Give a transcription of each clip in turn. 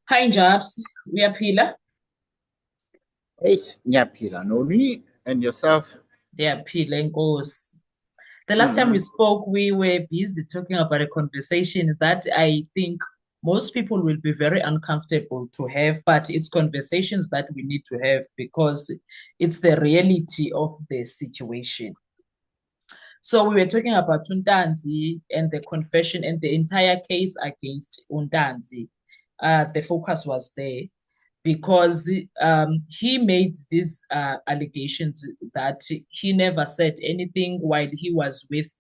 Hi, Jobs. We are Pila. Yes, ngiyaphila Noni and yourself. They are Pila and Goes. The last time we Mhm. spoke, we were busy talking about a conversation that I think most people will be very uncomfortable to have, but it's conversations that we need to have because it's the reality of the situation. So we were talking about Untanzi and the confession and the entire case against Untanzi. The focus was there because he made these allegations that he never said anything while he was with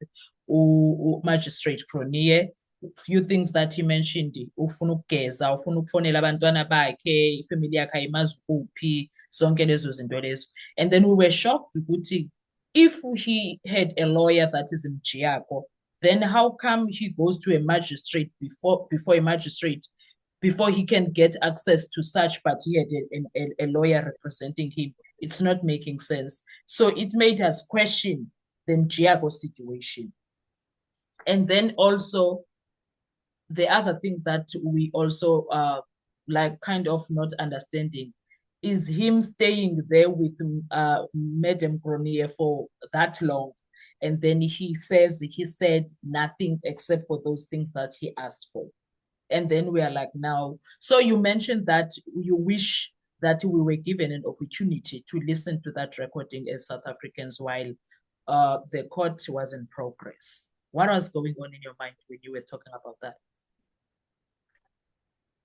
Magistrate Cronje. Few things that he mentioned, ufuna ukugeza, ufuna ukufonela abantwana bakhe, ifamily yakhe ayimazi kuphi, zonke lezo zinto lezo. And then we were shocked ukuthi if he had a lawyer that is in Chiago, then how come he goes to a magistrate before a magistrate before he can get access to such, but he had a lawyer representing him? It's not making sense. So it made us question the Chiago situation. And then also the other thing that we also like kind of not understanding is him staying there with Madam Grenier for that long. And then he said nothing except for those things that he asked for. And then we are like, now, so you mentioned that you wish that we were given an opportunity to listen to that recording as South Africans while the court was in progress. What was going on in your mind when you were talking about that?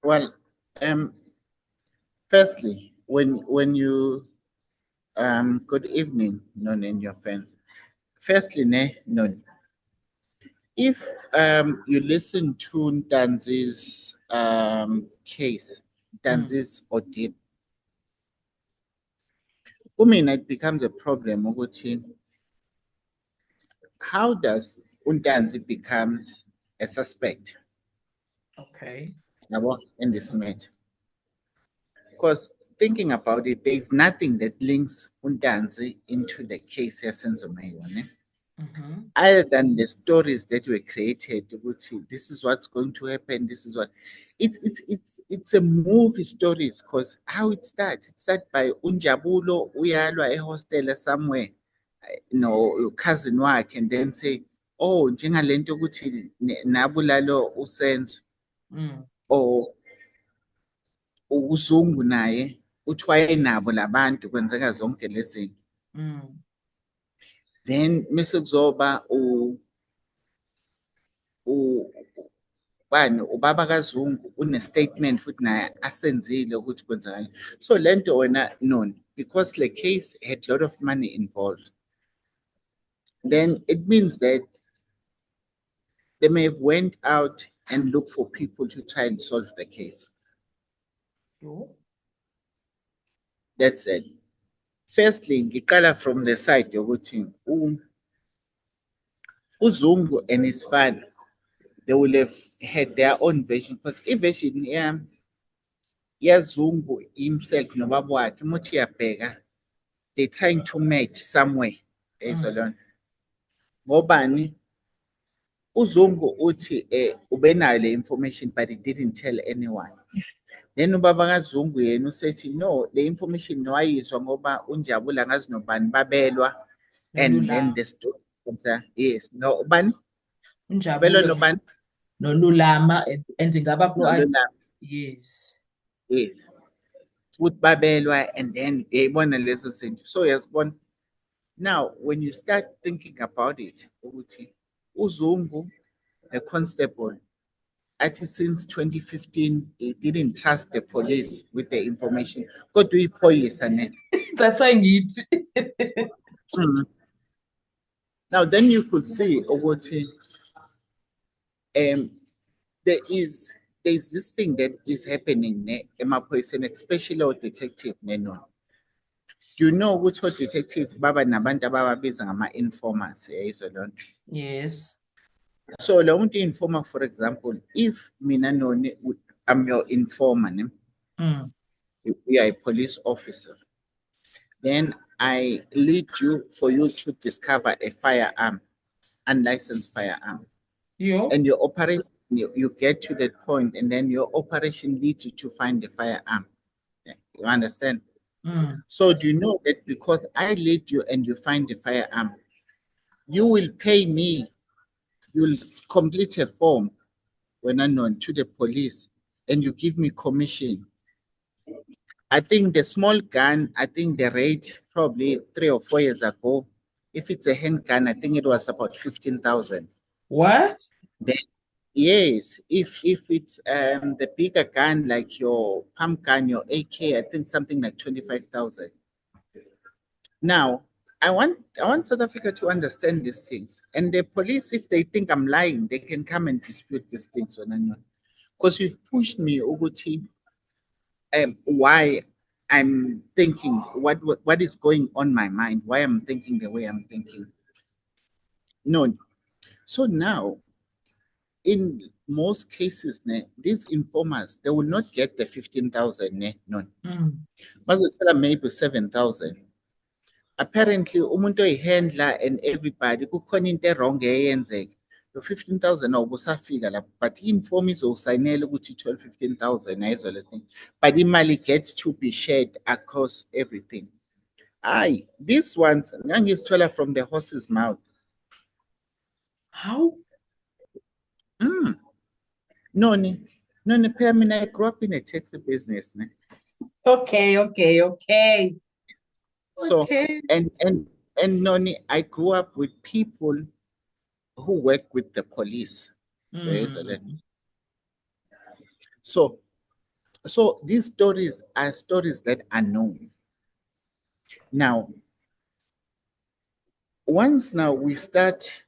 Well, um, firstly, when you good evening, Noni and your friends. Firstly, Noni, if you listen to Danzi's case, Mm. Danzi's ordeal, kumina it becomes a problem ukuthi how does Undanzi becomes a suspect Okay. in this matter? Because thinking about it, there is nothing that links Undanzi into the case Senzo Mayone, Mm-hmm. other than the stories that were created. This is what's going to happen. This is what it's a movie stories because how it starts. It starts by Unjabulo uyalwa a hostel somewhere, cousin work, and then say, oh, njengalento ukuthi nabulalo usenzo Mm. or uZungu naye uthi wayenabo labantu kwenzeka zonke lezi. Mm. Then mase kuzoba bani ubaba kaZungu une-statement futhi naye asenzile ukuthi kwenzakala. So lento wena Noni, because the case had a lot of money involved, then it means that they may have went out and looked for people to try and solve the case. Yo. That's it. Firstly, ngiqala from the side yokuthi uZungu and his father, they will have had their own version because i-version yazungu himself nobaba wakhe umuthi iyabheka they trying to match somewhere ezwa Mm. lona ngobani uZungu uthi ubenayo le information but he didn't tell anyone. Then ubaba kaZungu yena usethi no, le information wayizwa ngoba unjabula ngazi nobani babelwa, and then Nolulama. the story yes no ubani babelwa Unjabulo nobani nolulama and ngaba nolona yes. yes ukuthi babelwa and then yayibona leso senzo. So yazibona now when you start thinking about it ukuthi uZungu a constable athi since 2015 he didn't trust the police with the information kodwa uyiphoyisa ne. That's why I need. Mm. Now then you could see ukuthi um there is there's this thing that is happening ne emaphoyiseni especially o-detective nenona. You know which o-detective baba nabantu abababiza ngama-informers yayizwa lonto. Yes. So lo muntu informer, for example, if mina Noni I'm your informer ne? Mm. You are a police officer, then I lead you for you to discover a firearm, unlicensed firearm, Yo. and your operation you get to that point, and then your operation leads you to find the firearm. Yeah, you understand? So do you know that because I lead you and you find the firearm, you will pay me, you'll complete a form when unknown to the police, and you give me commission. I think the small gun, I think the rate probably 3 or 4 years ago, if it's a handgun, I think it was about 15,000. What? Then, yes, if it's the bigger gun like your pump gun, your AK, I think something like 25,000. Now, I want South Africa to understand these things. And the police, if they think I'm lying, they can come and dispute these things when I'm not. Because you've pushed me, Uguti, why I'm thinking, what is going on my mind, why I'm thinking the way I'm thinking. No. So now, in most cases, these informers, they will not get the 15,000, no. But it's maybe 7,000. Apparently, umuntu oyi-handler and everybody, kukhona into wrong eyenzeka. Lo 15,000 awubusafika lapho, but i-inform izowusayinela ukuthi ithole 15,000 ayizwa le thing. But imali gets to be shared across everything. Aye, these ones, ngangizithola from the horse's mouth. How? Noni, phela mina I grew up in a taxi business. Okay. So, Okay. and Noni, I grew up with people who work with the police. So these stories are stories that are known. Now, once now we start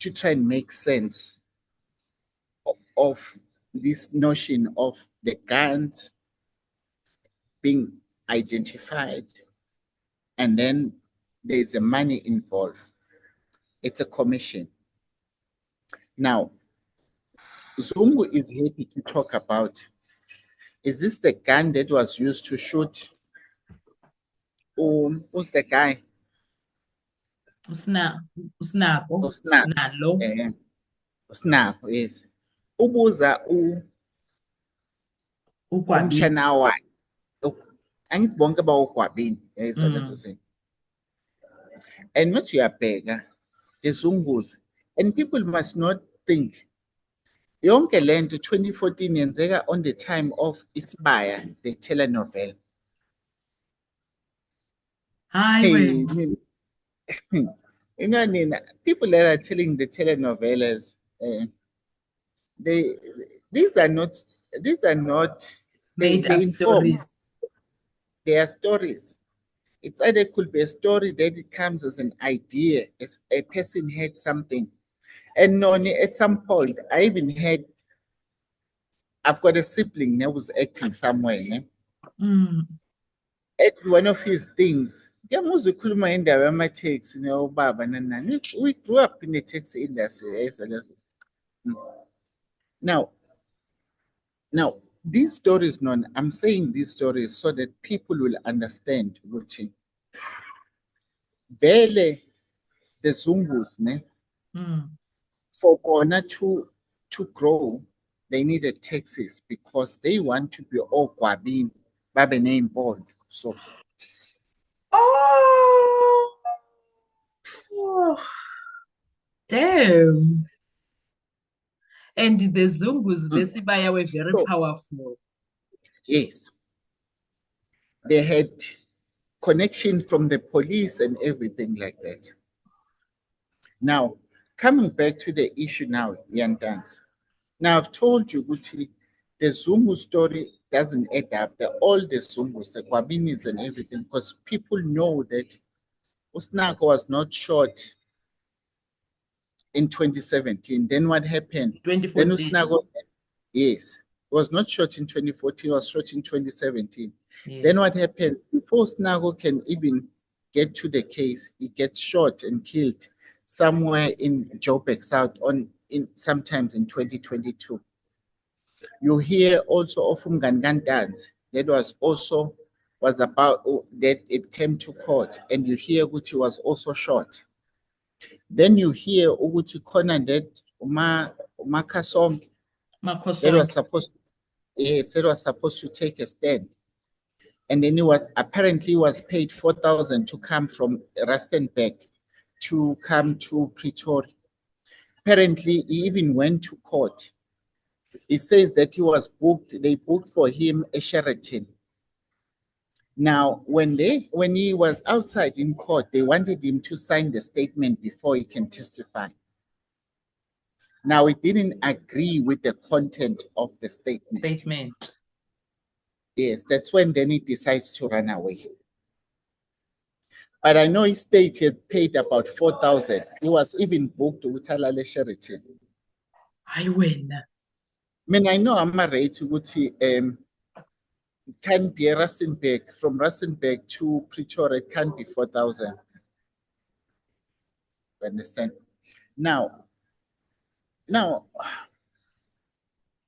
to try and make sense of this notion of the guns being identified, and then there's a money involved. It's a commission. Now, Zungu is happy to talk about, is this the gun that was used to shoot? Who's the guy? Usnabo. Snap, yes. Ubuza umshana wakhe. Angithi bonke bawugwabini, yayizwa leso thing. And what you are bigger, the Zungus, and people must not think yonke lento 2014 yenzeka on the time of Isibaya, the telenovela. Hi, you know, Nina, people that are telling the telenovelas, these are not made they up inform. stories. They are stories. It's either could be a story that it comes as an idea, as a person had something. And at some point, I even had, I've got a sibling that was acting somewhere. At one of his things, we grew up in the taxi industry. Now, these stories, I'm saying these stories so that people will understand. Vele, the Zungus, for Bona to grow, they needed taxis because they want to be all Kwabin, Babe name board. So, Damn. And the Zungus, Besibaya, were very powerful. Yes. They had connection from the police and everything like that. Now, coming back to the issue now, Yandans. Now, I've told you, Guti, the Zungu story doesn't add up. All the Zungus, the Kwabinis and everything, because people know that Usnako was not shot in 2017. Then what happened? 2014. Then Usnako, yes, was not shot in 2014, was shot in 2017. Yes. Then what happened? Before Usnako can even get to the case, he gets shot and killed somewhere in Joburg South sometimes in 2022. You hear also of Umgangan dance that was about that it came to court, and you hear Uguti was also shot. Then you hear Uguti Kona that Makasong Makosonke. It was supposed to take a stand. And then he was paid 4,000 to come from Rustenburg to come to Pretoria. Apparently, he even went to court. He says that they booked for him a Sheraton. Now, when he was outside in court, they wanted him to sign the statement before he can testify. Now, he didn't agree with the content of the statement. Yes, that's when then he decides to run away. But I know his state had paid about 4,000. He was even booked with Alale Sheraton. I win. I know I'm a rate it can be a Rustenburg. From Rustenburg to Pretoria, it can be 4,000. You understand? Now,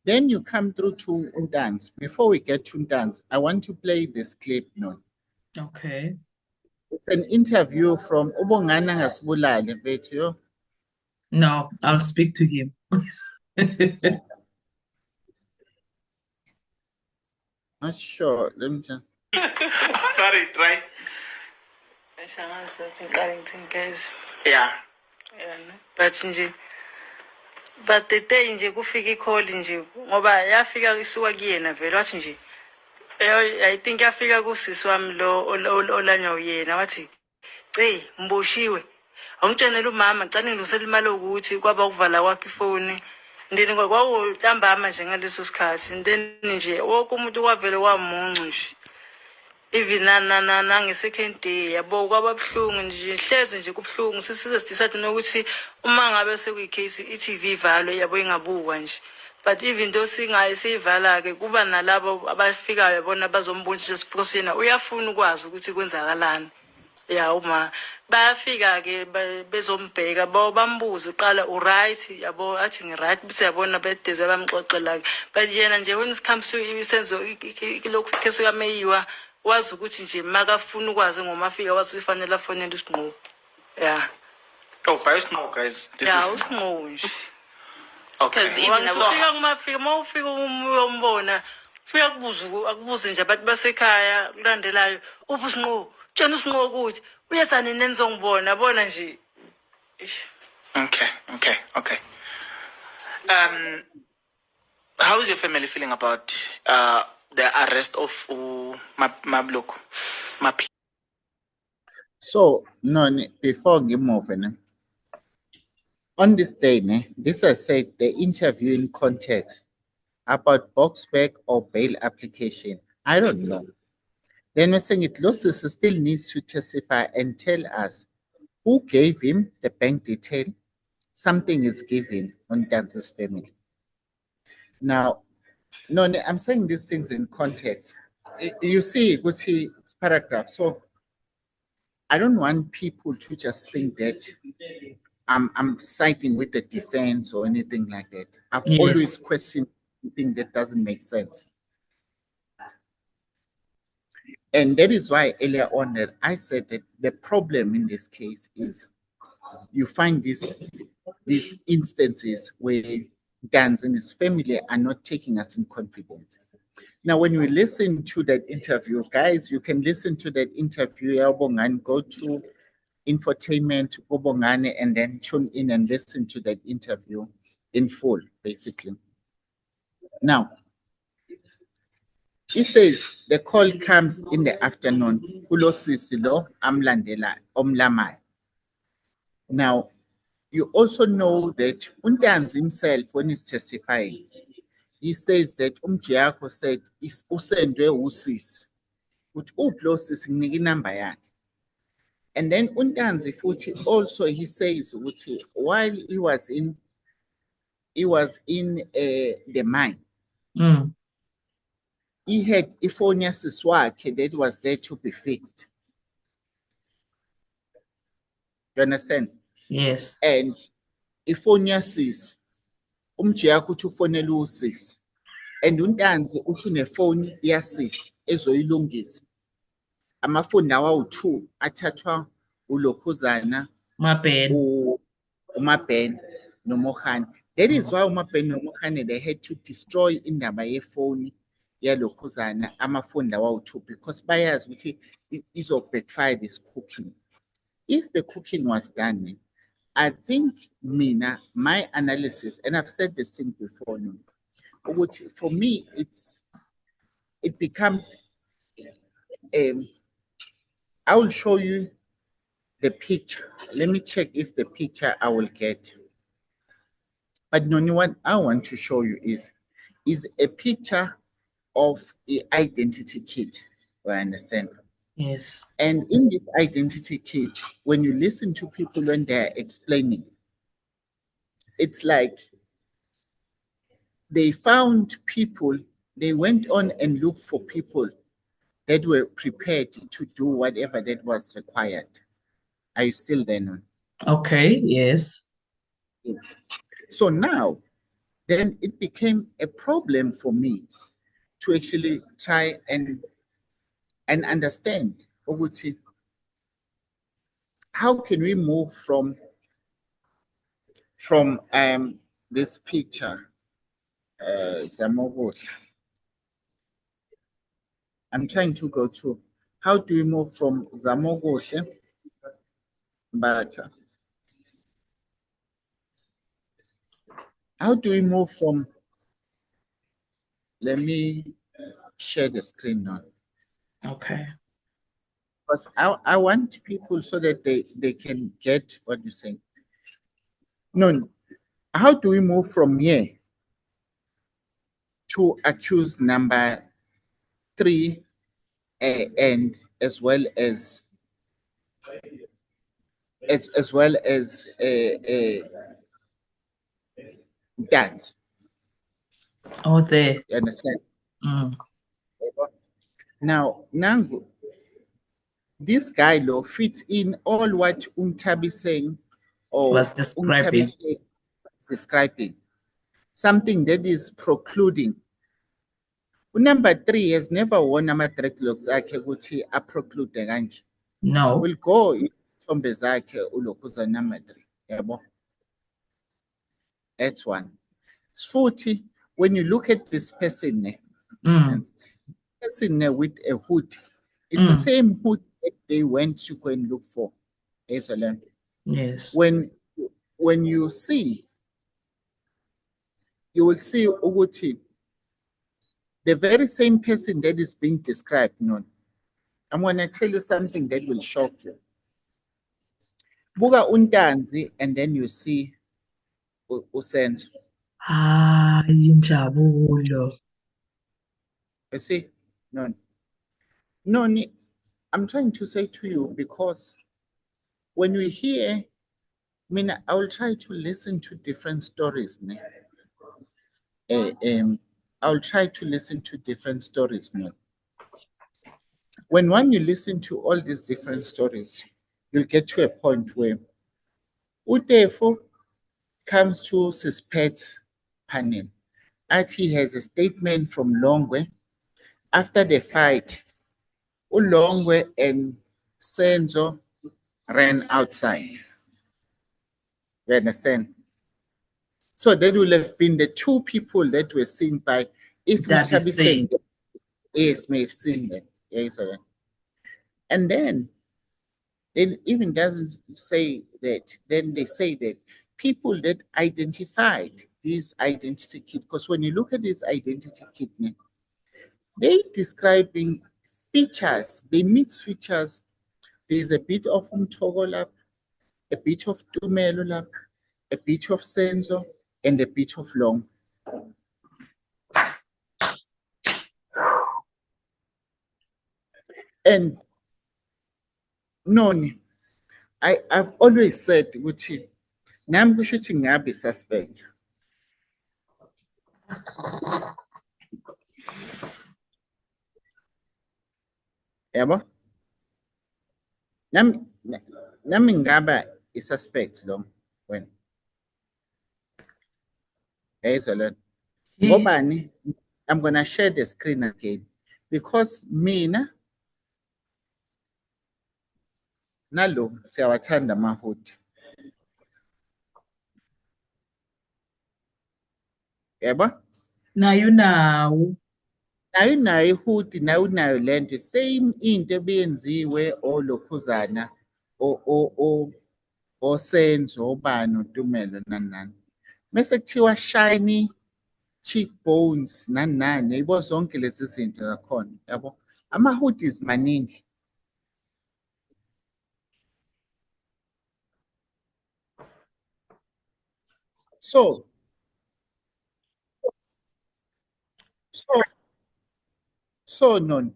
then you come through to Undans. Before we get to Undans, I want to play this clip now. Okay. It's an interview from Ubongana Ngasibulale, Bethu. No, I'll speak to him. Not sure. Let me just. Sorry, try. Yeah. But the day nje kufika ikholi nje ngoba yafika isuka kuyena vele wathi nje I think yafika kusisi wami lo olanywa uyena wathi mboshiwe awungitshenela umama ngicela ngilungisela imali ukuthi kwaba ukuvala kwakhe ifoni ndeni kwawuntambama nje ngaleso sikhathi ndeni nje wonke umuntu kwavele wamuncu nje even nange-second day yabo kwababuhlungu nje hlezi nje kubuhlungu sisize sidecide nokuthi uma ngabe sekuyicase i-TV ivalwe yabo ingabukwa nje but even though siyivala-ke kuba nalabo abafikayo bona bazombonisa esiphosini uyafuna ukwazi ukuthi kwenzakalani ya uma bayafika-ke bezombheka bambuze uqala uright yabo athi ngi-right bese yabona bedeze bamxoxela-ke but yena nje when it comes to isenzo lokhu khe sikameyiwa wazi ukuthi nje makafuna ukwazi ngomafika wazi ufanele afonele usinqo yeah By usinqo guys this yeah, is usinqo nje okay ufika kumafika mawufika uyombona ufika akubuze nje abantu basekhaya kulandelayo ubusinqo tshena usinqo ukuthi uyezani nenzongibona abona nje okay how is your family feeling about the arrest of Mabloko? So, no, before we move on, on this day, this has said the interview in context about Boxback or bail application. I don't know. Then we're saying it losses still needs to testify and tell us who gave him the bank detail. Something is given on Dance's family. Now, no, I'm saying these things in context. You see, it's paragraph. So I don't want people to just think that I'm siding with the defense or anything like that. I've always questioned something that doesn't make sense. And that is why earlier on that I said that the problem in this case is you find these instances where Gans and his family are not taking us in confidence. Now, when we listen to that interview, guys, you can listen to that interview, go to infotainment, and then tune in and listen to that interview in full, basically. Now, he says the call comes in the afternoon. Now, you also know that Undans himself, when he's testifying, he says that Umjiako said is usendwe usis. Ut uplosis number yakhe. And then Undanzi futhi also he says ukuthi while he was in the mine, he had iphoniasis wakhe that was there to be fixed. You understand? Yes. And iphoniasis umjiako uthi ufonela usis. And Undanzi uthi unefoni yasis ezoyilungisa. Amafoni lawa awu-2 athathwa uLokhuzana Umabhena noMohani. That is why uMabhena Mokhane, they had to destroy indaba yefoni yalokhuzana amafoni lawo-2 because bayazi ukuthi izo-backfire this cooking. If the cooking was done, I think my analysis, and I've said this thing before, for me, it becomes, I will show you the picture. Let me check if the picture I will get. But the only one I want to show you is a picture of the identity kit. I understand. Yes. And in this identity kit, when you listen to people when they're explaining, it's like they found people, they went on and looked for people that were prepared to do whatever that was required. Are you still there, Non? Okay, yes. So now, then it became a problem for me to actually try and understand, how can we move from this picture? I'm trying to go to how do we move from Zamogohle Mbatha? How do we move from? Let me share the screen now. Okay. Because I want people so that they can get what you're saying. No, how do we move from here to accused number 3 and as well as that? Oh, there. You understand? Mm. Now, Nangu, this guy law fits in all what Umtabi saying or Was describing. describing. Something that is precluding. Number 3 has never won ama-dreadlocks akhe ukuthi apreclude kanje. No. Will go ithombe zakhe ulokhuza number 3. Yabo. That's one. Futhi, when you look at this person, person with a hood, it's the same hood that they went to go and look for. Yes. When you see, you will see ukuthi the very same person that is being described. No, I'm going to tell you something that will shock you. Buka uNtanzi, and then you see uSenzo. Injabulo. You see? No, I'm trying to say to you because when we hear, I will try to listen to different stories. I'll try to listen to different stories. When you listen to all these different stories, you'll get to a point where Utefo comes to suspect Panel. He has a statement from Longwe. After the fight, Ulongwe and Senzo ran outside. You understand? So that will have been the 2 people that were seen by, if Mtabi says, yes, may have seen them. Yes, and then it even doesn't say that. Then they say that people that identified this identity kit, because when you look at this identity kit, they describing features, they mix features. There's a bit of Umtogolap, a bit of Tumelolap, a bit of Senzo, and a bit of Long. And Noni, I've always said, Gucci, Nam shooting Nabi suspect. Yabo? Namingaba is suspect long when. There's a lot. Ngobani, I'm gonna share the screen again because mina nalo siyawathanda amahood. Yabo? Nayo nawo. Nayo nayo ihuti nayo nayo lento same into ebenziwe olokhuzana osenzo obani uNtumelo nani. Mase kuthiwa shiny cheekbones nani yayibo zonke lezi zinto zakhona yabo. Ama-hoodies maningi. So no,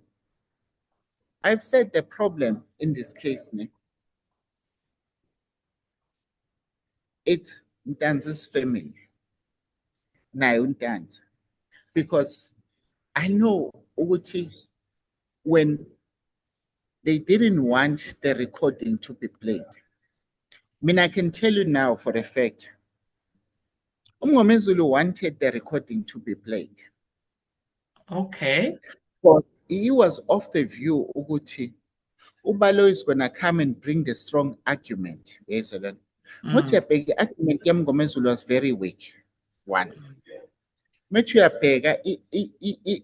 I've said the problem in this case, it's Ntanzi's family. Nayo Ntanzi. Because I know ukuthi when they didn't want the recording to be played. I mean, I can tell you now for a fact, Umngomezulu wanted the recording to be played. Okay. But he was of the view ukuthi Ubalo is gonna come and bring the strong argument. Yes, the argument Mngomezulu was very weak. One. Metuyabheka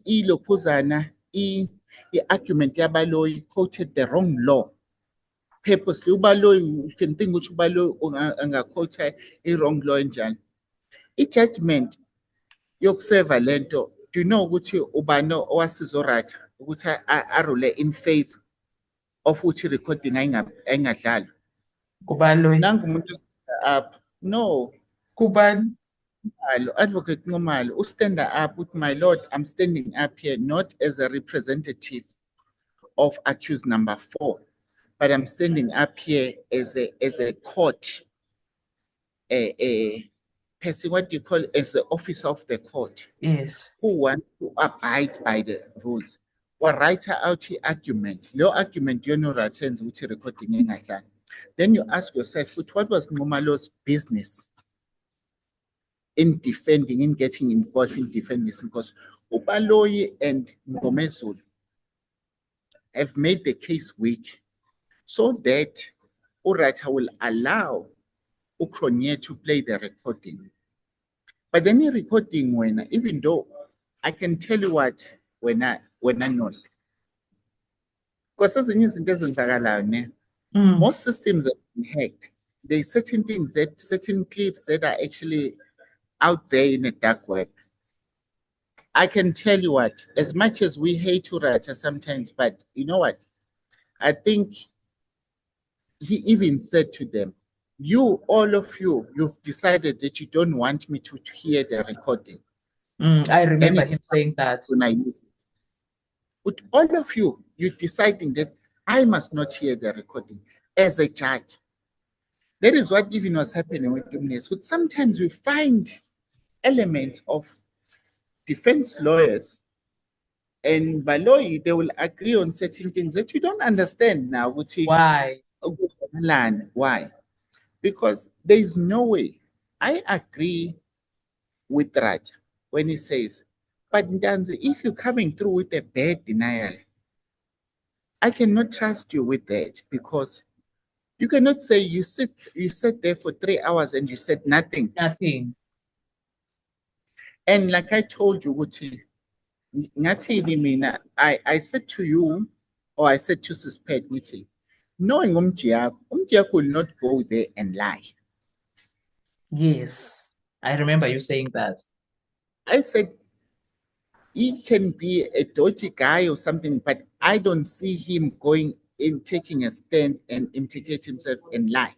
ilokhuzana i-argument yabaloyi quoted the wrong law purposely. Ubaloyi, you can think ukuthi ubaloyi angaquote i-wrong law enjani. I-judgment yokuseva lento, do you know ukuthi ubano owasizoratha ukuthi arule in favor of ukuthi recording ayingadlali? Kubaloyi. Nangu umuntu up. No. Kubani? Advocate Nxumalo, stand up with my lord. I'm standing up here not as a representative of accused number 4, but I'm standing up here as a court, a person, what do you call it, as the officer of the court. Yes. Who want to abide by the rules. Or write out the argument. Your argument, you know, which recording. Then you ask yourself, what was Nxumalo's business in defending, in getting involved in defending this? Because Ubaloyi and Mngomezulu have made the case weak so that Urata will allow Ukronye to play the recording. But then the recording, when even though I can tell you what, when I know, because most systems have been hacked. There's certain things certain clips that are actually out there in the dark web. I can tell you what, as much as we hate Urata sometimes, but you know what? I think he even said to them, you, all of you, you've decided that you don't want me to hear the recording. I remember him saying that. When I use it. But all of you, you're deciding that I must not hear the recording as a judge. That is what even was happening with Dumnes. But sometimes we find elements of defense lawyers and Baloyi, they will agree on certain things that you don't understand now. Why? Why? Because there is no way. I agree with that when he says, but Ntanzi, if you're coming through with a bad denial, I cannot trust you with that, because you cannot say you sat there for 3 hours and you said nothing. Nothing. And like I told you, I said to you, or I said to suspect, knowing Umjiak will not go there and lie. Yes, I remember you saying that. I said, he can be a dodgy guy or something, but I don't see him going in, taking a stand and implicate himself and lie.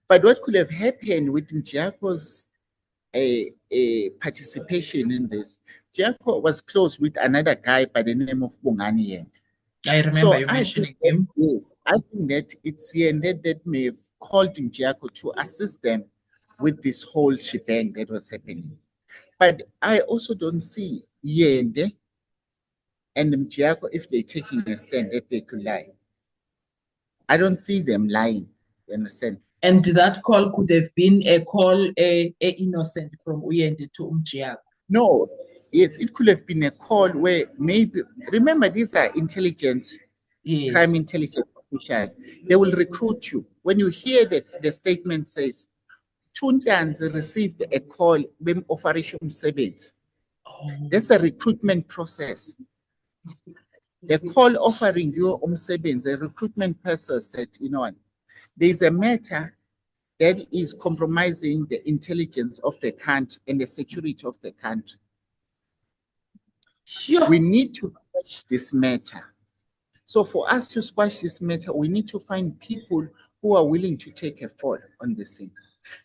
But what could have happened with Njiako's a participation in this? Njiako was close with another guy by the name of Bongani. I remember you mentioning him. Yes, I think that it's here and that may have called Njiako to assist them with this whole shebang that was happening. But I also don't see Yende and Njiako, if they're taking a stand, that they could lie. I don't see them lying, you understand? And that call could have been a call, a innocent from Uyende to Njiako. No, yes, it could have been a call where maybe, remember, these are intelligence, crime intelligence officials. They will recruit you. When you hear that the statement says, uNtanzi received a call bem-offerisha umsebenzi. Oh. That's a recruitment process. The call offering you umsebenzi, a recruitment process that, you know, there's a matter that is compromising the intelligence of the country and the security of the country. Sure. We need to squash this matter. So for us to squash this matter, we need to find people who are willing to take a fall on this thing.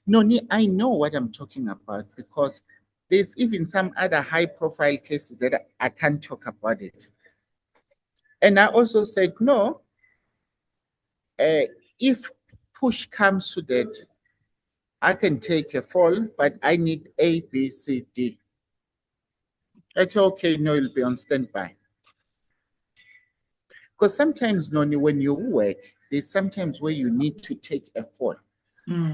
No, I know what I'm talking about because there's even some other high-profile cases that I can't talk about it. And I also said, no, if push comes to that, I can take a fall, but I need A, B, C, D. That's okay, no, you'll be on standby. Because sometimes, Noni, when you work, there's sometimes where you need to take a fall.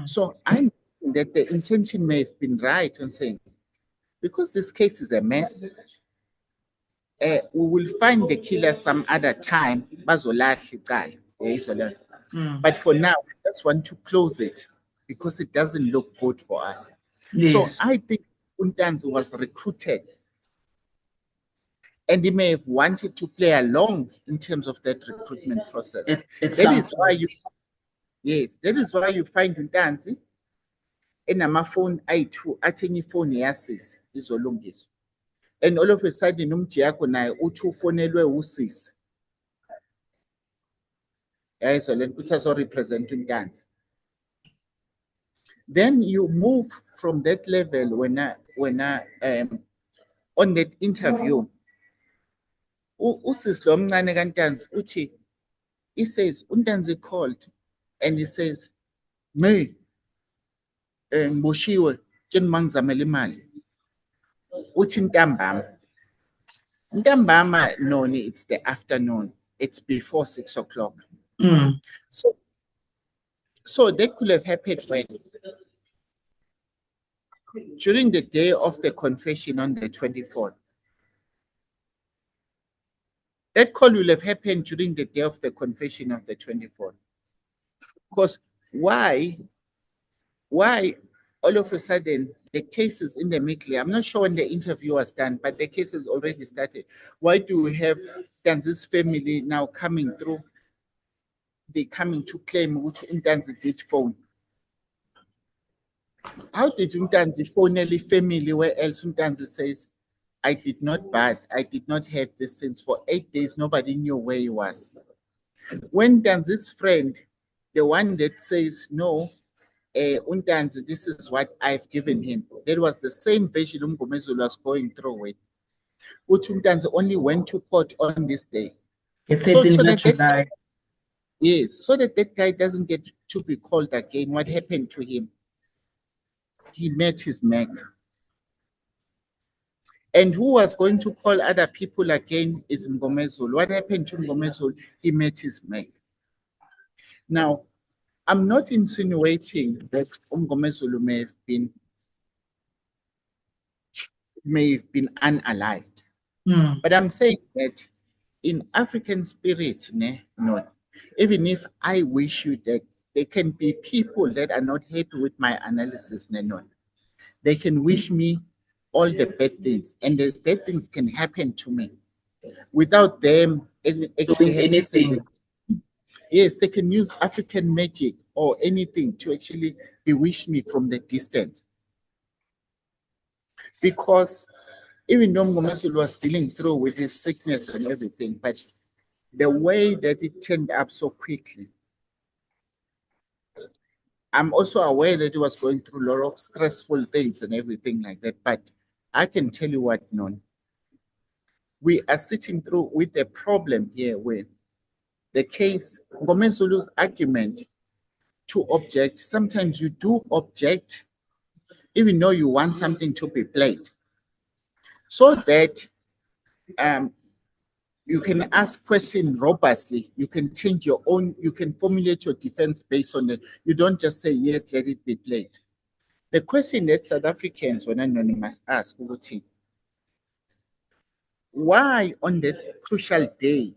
So I know that the intention may have been right in saying, because this case is a mess, we will find the killer some other time. But for now, we just want to close it because it doesn't look good for us. Yes. So I think uNtanzi was recruited and he may have wanted to play along in terms of that recruitment process. That is why you find uNtanzi enamafoni ayi-2 athenga ifoni yasisi izolungiswa. And all of a sudden umji yakho naye uthi ufonelwe usisi. So let us also represent uNtanzi. Then you move from that level when on that interview. Usisi lo mncane kaNtanzi uthi, he says uNtanzi called and he says, "Me ngiboshiwe tsheni mangizamela imali." Uthi ntambama, Noni, it's the afternoon. It's before 6 o'clock. So that could have happened when during the day of the confession on the 24th. That call will have happened during the day of the confession of the 24th. Because why all of a sudden the case is in the middle? I'm not sure when the interview was done, but the case has already started. Why do we have Tanzi's family now coming through? They coming to claim uNtanzi did phone. How did uNtanzi phone the family where else uNtanzi says, I did not bad, I did not have this since for 8 days, nobody knew where he was. When Tanzi's friend, the one that says, no, uNtanzi, this is what I've given him. That was the same version Mngomezulu was going through with. uNtanzi only went to court on this day. Yes, so that guy doesn't get to be called again. What happened to him? He met his Mac. And who was going to call other people again is Mngomezulu. What happened to Mngomezulu? He met his Mac. Now, I'm not insinuating that Mngomezulu may have been unalived. But I'm saying that in African spirit, no, even if I wish you that there can be people that are not happy with my analysis, no, they can wish me all the bad things, and the bad things can happen to me without them actually having to say that. Yes, they can use African magic or anything to actually bewitch me from the distance. Because even though Mngomezulu was dealing through with his sickness and everything, but the way that it turned up so quickly, I'm also aware that he was going through a lot of stressful things and everything like that. But I can tell you what, Non, we are sitting through with a problem here where the case, Mngomezulu's argument to object, sometimes you do object, even though you want something to be played, so that you can ask questions robustly, you can change your own, you can formulate your defense based on it. You don't just say, yes, let it be played. The question that South Africans, when anonymous, ask, why on that crucial day,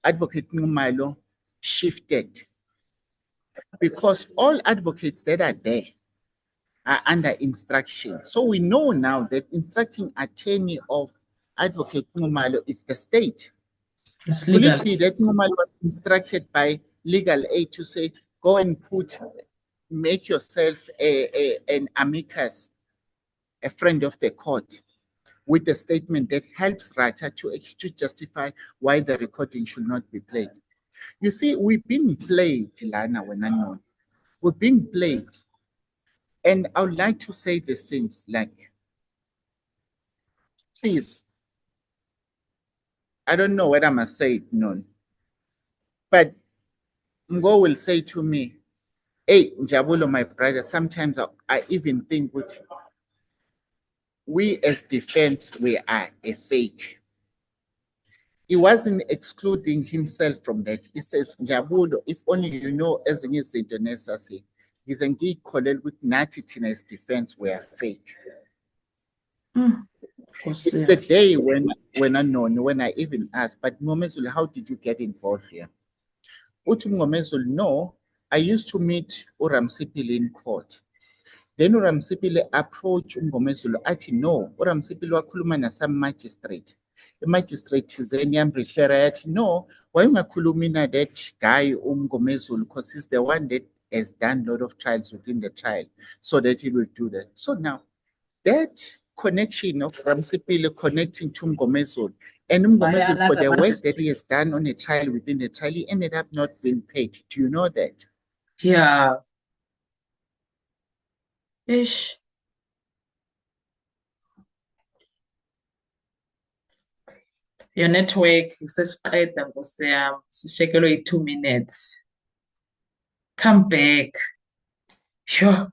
Advocate Nxumalo shifted? Because all advocates that are there, are under instruction. So we know now that instructing attorney of Advocate Nxumalo is the state. It's Could legal. it be that Nxumalo was instructed by legal aid to say, go and make yourself an amicus, a friend of the court, with a statement that helps Rata to justify why the recording should not be played? You see, we've been played, Lana, when unknown. We're being played. And I would like to say these things like, please, I don't know whether I must say it, none, but Ngo will say to me, hey, Njabulo, my brother, sometimes I even think with we as defense, we are a fake. He wasn't excluding himself from that. He says, Njabulo, if only you know as in his necessary, he's engaged college with Nati as defense, we are fake. It's the day when unknown, when I even asked, but Ngomezulu, how did you get involved here? Uthi Ngomezulu, no, I used to meet uRamsipili in court. Then uRamsipili approached uNgomezulu athi no, uRamsipili wakhuluma nasam magistrate. The magistrate thizeni yamrefera yathi no, why ungakhulumi na that guy uNgomezulu, because he's the one that has done a lot of trials within the trial, so that he will do that. So now that connection of Ramsipili connecting to Ngomezulu and Ngomezulu for the work that he has done on a trial within the trial, he ended up not being paid. Do you know that? Yeah. Ish. Your network sesiqeda Nkosi yami, sishekelwe 2 minutes. Come back. Sure.